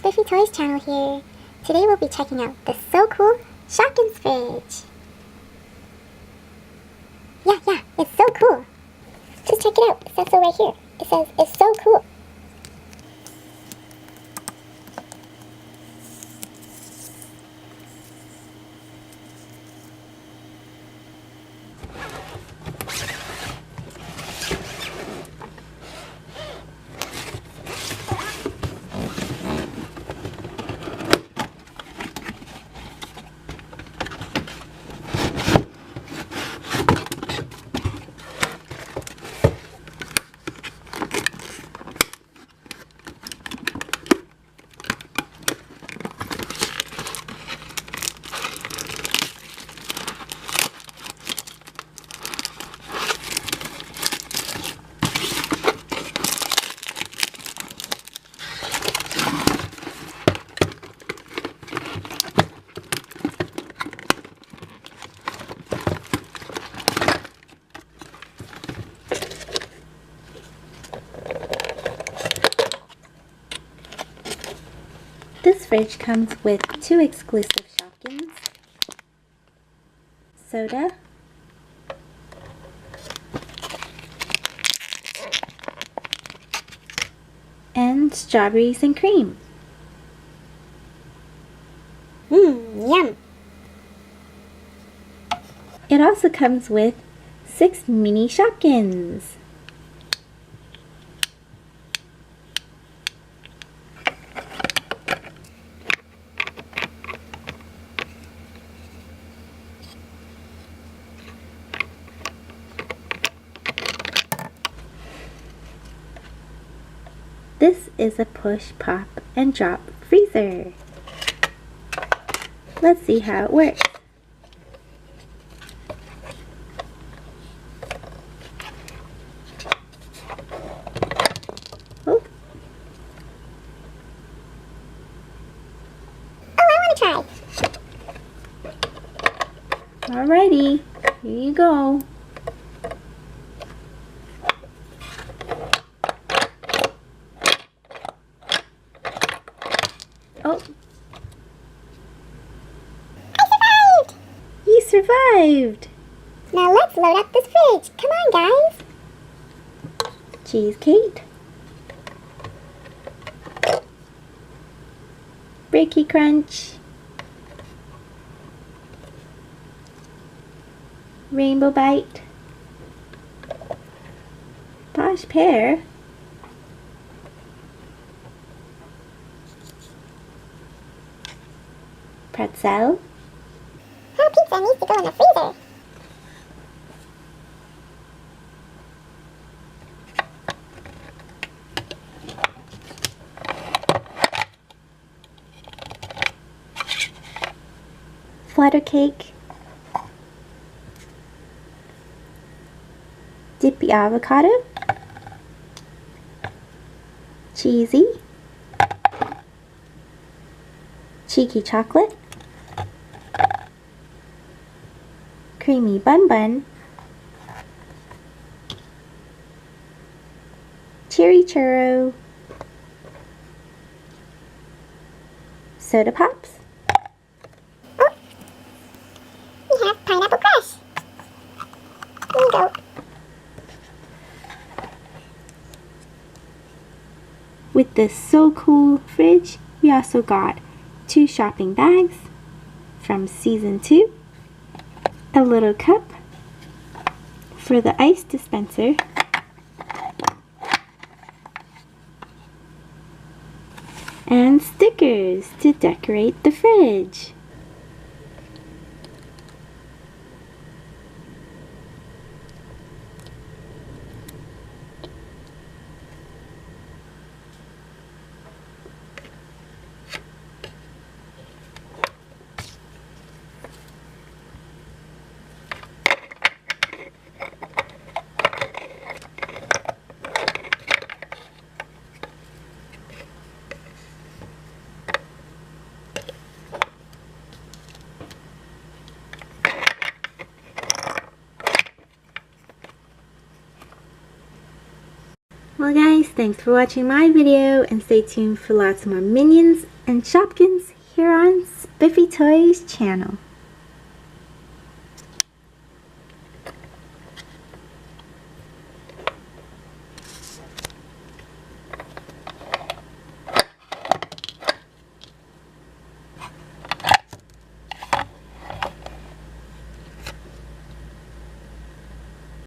Spiffy Toys Channel here. Today we'll be checking out the So Cool Shopkyns Fridge. Yeah, it's so cool. Just check it out. It says so right here. It says it's so cool. This fridge comes with 2 exclusive Shopkyns, soda, and strawberries and cream. Yum. It also comes with 6 mini Shopkyns. This is a push, pop, and drop freezer. Let's see how it works. Oh. I want to try. Alrighty, here you go. Oh. I survived! You survived! Now let's load up this fridge. Come on, guys. Cheesecake. Breaky Crunch. Rainbow Bite. Posh Pear. Pretzel. Her pizza needs to go in the freezer. Flutter Cake. Dippy Avocado. Cheesy. Cheeky Chocolate. Creamy Bun Bun. Cherry Churro. Soda Pops. Oh, we have Pineapple Crush. Here we go. With this So Cool fridge, we also got 2 shopping bags from season 2, a little cup for the ice dispenser, and stickers to decorate the fridge. thanks for watching my video, and stay tuned for lots more Minions and Shopkins here on Spiffy Toys Channel.